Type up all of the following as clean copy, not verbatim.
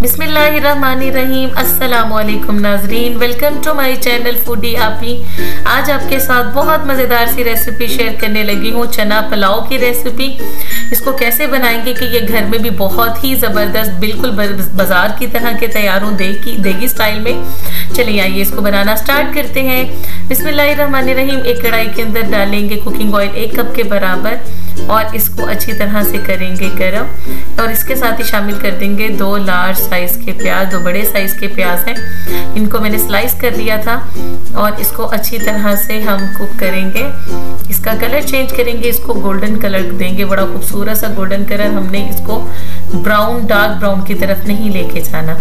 बिस्मिल्लाहिर्रहमानिर्रहीम। अस्सलाम वालेकुम नाजरीन, welcome to my channel foodie Aapi. आज आपके साथ बहुत मज़ेदार सी रेसिपी शेयर करने लगी हूँ, चना पुलाव की रेसिपी। इसको कैसे बनाएंगे कि ये घर में भी बहुत ही ज़बरदस्त, बिल्कुल बाज़ार की तरह के तैयार हो, देगी स्टाइल में। चलिए आइए इसको बनाना स्टार्ट करते हैं। बिस्मिल्लाहिर्रहमानिर्रहीम। एक कढ़ाई के अंदर डालेंगे कुकिंग ऑयल 1 कप के बराबर और इसको अच्छी तरह से करेंगे गरम। और इसके साथ ही शामिल कर देंगे 2 लार्ज साइज़ के प्याज, 2 बड़े साइज़ के प्याज हैं, इनको मैंने स्लाइस कर लिया था। और इसको अच्छी तरह से हम कुक करेंगे। इसका कलर चेंज करेंगे, इसको गोल्डन कलर देंगे, बड़ा खूबसूरत सा गोल्डन कलर। हमने इसको ब्राउन, डार्क ब्राउन की तरफ नहीं लेके जाना।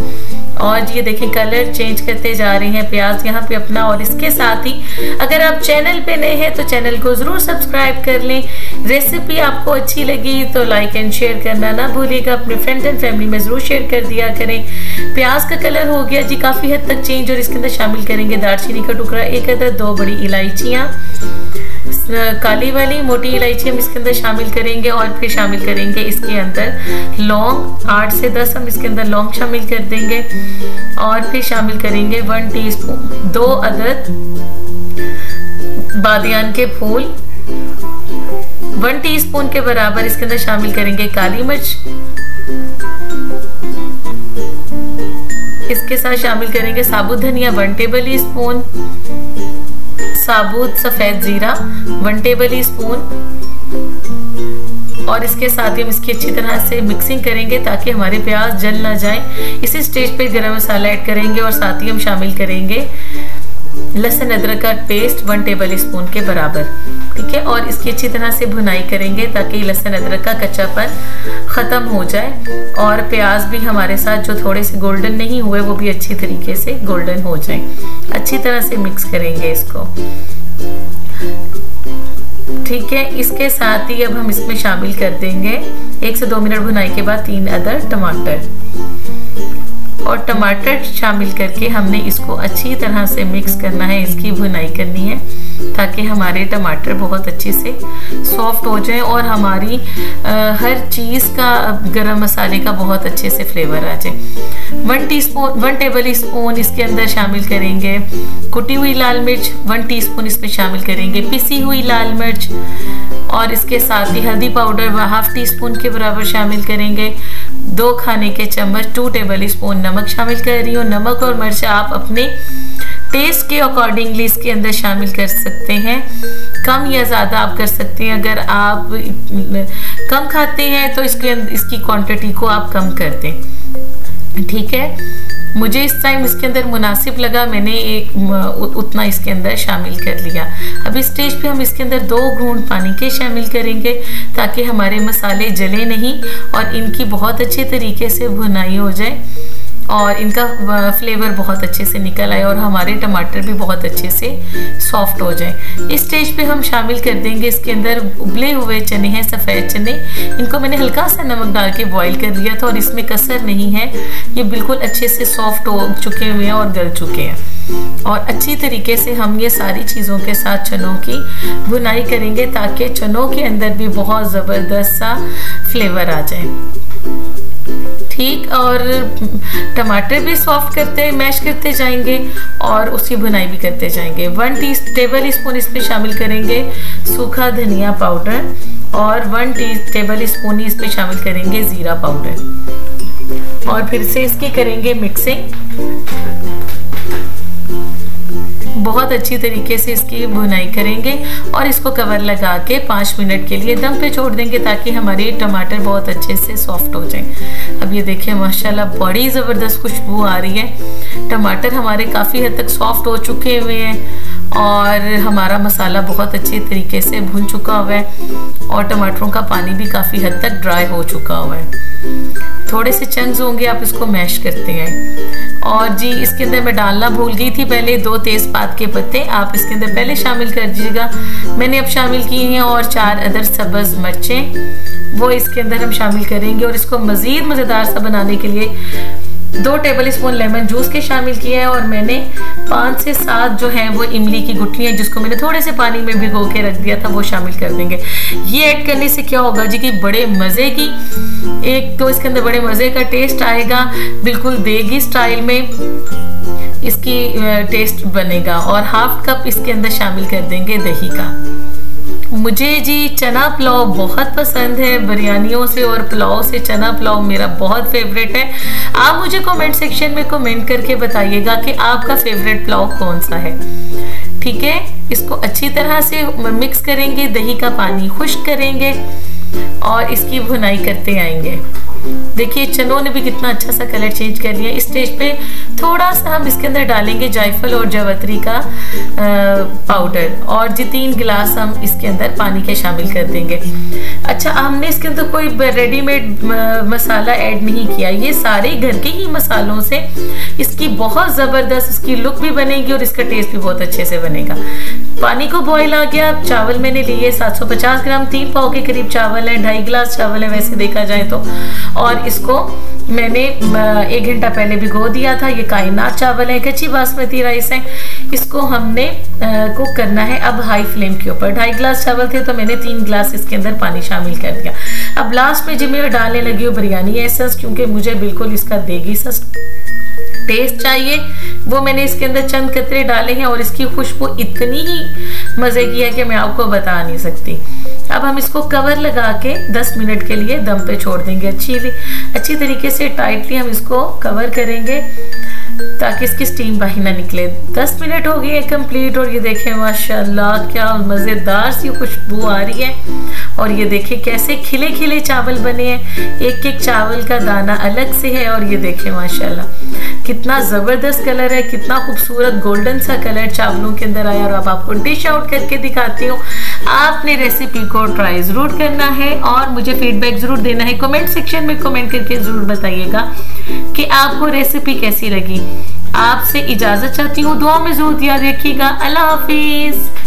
और ये देखें कलर चेंज करते जा रहे हैं प्याज यहाँ पे अपना। और इसके साथ ही अगर आप चैनल पे नए हैं तो चैनल को ज़रूर सब्सक्राइब कर लें। रेसिपी आपको अच्छी लगी तो लाइक एंड शेयर करना ना भूलिएगा, अपने फ्रेंड्स एंड फैमिली में ज़रूर शेयर कर दिया करें। प्याज का कलर हो गया जी काफ़ी हद तक चेंज। और इसके अंदर शामिल करेंगे दालचीनी का टुकड़ा 1 अदद, 2 बड़ी इलायचियाँ, काली वाली मोटी इलायची हम इसके अंदर शामिल करेंगे। और फिर शामिल करेंगे इसके अंदर लौंग, 8 से 10 हम इसके अंदर लौंग शामिल कर देंगे। और फिर शामिल करेंगे 1 टीस्पून, 2 अदद बादियान के फूल, 1 टीस्पून के बराबर इसके अंदर शामिल करेंगे काली मिर्च। इसके साथ शामिल करेंगे साबुत धनिया 1 टेबल स्पून, साबुत सफ़ेद ज़ीरा 1 टेबल स्पून। और इसके साथ ही हम इसकी अच्छी तरह से मिक्सिंग करेंगे ताकि हमारे प्याज जल ना जाए। इसी स्टेज पे गरम मसाला ऐड करेंगे और साथ ही हम शामिल करेंगे लहसुन अदरक का पेस्ट 1 टेबल स्पून के बराबर, ठीक है। और इसकी अच्छी तरह से भुनाई करेंगे ताकि लहसुन अदरक का कच्चापन ख़त्म हो जाए और प्याज भी हमारे साथ जो थोड़े से गोल्डन नहीं हुए वो भी अच्छी तरीके से गोल्डन हो जाए। अच्छी तरह से मिक्स करेंगे इसको, ठीक है। इसके साथ ही अब हम इसमें शामिल कर देंगे 1 से 2 मिनट भुनाई के बाद 3 अदद टमाटर। और टमाटर शामिल करके हमने इसको अच्छी तरह से मिक्स करना है, इसकी भुनाई करनी है ताकि हमारे टमाटर बहुत अच्छे से सॉफ्ट हो जाए और हमारी हर चीज़ का गरम मसाले का बहुत अच्छे से फ्लेवर आ जाए। 1 टेबल स्पून इसके अंदर शामिल करेंगे कुटी हुई लाल मिर्च, 1 टीस्पून इसमें शामिल करेंगे पिसी हुई लाल मिर्च। और इसके साथ ही हल्दी पाउडर 1/2 टीस्पून के बराबर शामिल करेंगे। 2 खाने के चम्मच 2 टेबल स्पून नमक शामिल कर रही हूँ। नमक और मिर्च आप अपने टेस्ट के अकॉर्डिंगली इसके अंदर शामिल कर सकते हैं, कम या ज़्यादा आप कर सकते हैं। अगर आप कम खाते हैं तो इसकी क्वांटिटी को आप कम कर दें, ठीक है। मुझे इस टाइम इसके अंदर मुनासिब लगा, मैंने उतना इसके अंदर शामिल कर लिया। अब इस स्टेज पे हम इसके अंदर 2 घूंट पानी के शामिल करेंगे ताकि हमारे मसाले जले नहीं और इनकी बहुत अच्छे तरीके से भुनाई हो जाए और इनका फ्लेवर बहुत अच्छे से निकल आए और हमारे टमाटर भी बहुत अच्छे से सॉफ्ट हो जाए। इस स्टेज पे हम शामिल कर देंगे इसके अंदर उबले हुए चने हैं, सफ़ेद चने। इनको मैंने हल्का सा नमक डाल के बॉईल कर लिया था और इसमें कसर नहीं है, ये बिल्कुल अच्छे से सॉफ्ट हो चुके हुए हैं और गल चुके हैं। और अच्छी तरीके से हम ये सारी चीज़ों के साथ चनों की भुनाई करेंगे ताकि चनों के अंदर भी बहुत ज़बरदस्त सा फ्लेवर आ जाए, ठीक। और टमाटर भी सॉफ्ट करते मैश करते जाएंगे और उसकी भुनाई भी करते जाएंगे। 1 टेबल स्पून इसमें शामिल करेंगे सूखा धनिया पाउडर और 1 टेबल स्पून इसमें शामिल करेंगे ज़ीरा पाउडर। और फिर से इसकी करेंगे मिक्सिंग, बहुत अच्छी तरीके से इसकी भुनाई करेंगे और इसको कवर लगा के 5 मिनट के लिए दम पे छोड़ देंगे ताकि हमारे टमाटर बहुत अच्छे से सॉफ्ट हो जाएं। अब ये देखिए माशाल्लाह बड़ी ज़बरदस्त खुशबू आ रही है। टमाटर हमारे काफ़ी हद तक सॉफ्ट हो चुके हुए हैं और हमारा मसाला बहुत अच्छे तरीके से भुन चुका हुआ है और टमाटरों का पानी भी काफ़ी हद तक ड्राई हो चुका हुआ है। थोड़े से चंक्स होंगे, आप इसको मैश करते हैं। और जी इसके अंदर मैं डालना भूल गई थी पहले 2 तेज़पात के पत्ते, आप इसके अंदर पहले शामिल कर दीजिएगा। मैंने अब शामिल की हैं और 4 अदद सब्ज़ मिर्चें, वो इसके अंदर हम शामिल करेंगे। और इसको मज़ीद मज़ेदार सा बनाने के लिए 2 टेबल स्पून लेमन जूस के शामिल किया है और मैंने 5 से 7 जो हैं वो इमली की गुठलियाँ जिसको मैंने थोड़े से पानी में भिगो के रख दिया था वो शामिल कर देंगे। ये ऐड करने से क्या होगा जी कि बड़े मज़े की, एक तो इसके अंदर बड़े मज़े का टेस्ट आएगा, बिल्कुल देगी स्टाइल में इसकी टेस्ट बनेगा। और हाफ कप इसके अंदर शामिल कर देंगे दही का। मुझे जी चना पुलाव बहुत पसंद है, बिरयानियों से और पुलाव से चना पुलाव मेरा बहुत फेवरेट है। आप मुझे कमेंट सेक्शन में कमेंट करके बताइएगा कि आपका फेवरेट पुलाव कौन सा है। ठीक है, इसको अच्छी तरह से मिक्स करेंगे, दही का पानी खुश्क करेंगे और इसकी भुनाई करते आएंगे। देखिए चनों ने भी कितना अच्छा सा कलर चेंज कर लिया। इस स्टेज पे थोड़ा सा हम इसके अंदर डालेंगे जायफल और जावित्री का पाउडर और जी 3 गिलास हम इसके अंदर पानी के शामिल कर देंगे। अच्छा, हमने इसके अंदर कोई रेडीमेड मसाला ऐड नहीं किया, ये सारे घर के ही मसालों से इसकी बहुत ज़बरदस्त इसकी लुक भी बनेगी और इसका टेस्ट भी बहुत अच्छे से बनेगा। पानी को बॉईल आ गया। चावल मैंने लिए 750 ग्राम, 3 पाव के करीब चावल है, 2.5 गिलास चावल है वैसे देखा जाए तो। और इसको मैंने 1 घंटा पहले भिगो दिया था। ये कायनात चावल है, कच्ची बासमती राइस है। इसको हमने कुक करना है अब हाई फ्लेम के ऊपर। 2.5 गिलास चावल थे तो मैंने 3 गिलास इसके अंदर पानी शामिल कर दिया। अब लास्ट में जी मैं डालने लगी हूँ बिरयानी एसेंस, क्योंकि मुझे बिल्कुल इसका देगी सा टेस्ट चाहिए। वो मैंने इसके अंदर चंद कतरे डाले हैं और इसकी खुशबू इतनी ही मज़े की है कि मैं आपको बता नहीं सकती। अब हम इसको कवर लगा के 10 मिनट के लिए दम पे छोड़ देंगे। अच्छी तरीके से टाइटली हम इसको कवर करेंगे ताकि इसकी स्टीम बाहर ना निकले। 10 मिनट हो गए कंप्लीट और ये देखें माशाल्लाह क्या मज़ेदार सी खुशबू आ रही है। और ये देखें कैसे खिले खिले चावल बने हैं, एक एक चावल का दाना अलग से है। और ये देखें माशाल्लाह कितना ज़बरदस्त कलर है, कितना खूबसूरत गोल्डन सा कलर चावलों के अंदर आया। और अब आपको डिश आउट करके दिखाती हूँ। आपने रेसिपी को ट्राई ज़रूर करना है और मुझे फीडबैक ज़रूर देना है। कमेंट सेक्शन में कमेंट करके ज़रूर बताइएगा कि आपको रेसिपी कैसी लगी। आपसे इजाज़त चाहती हूँ, दुआ में ज़रूर याद रखिएगा। अल्लाह हाफिज़।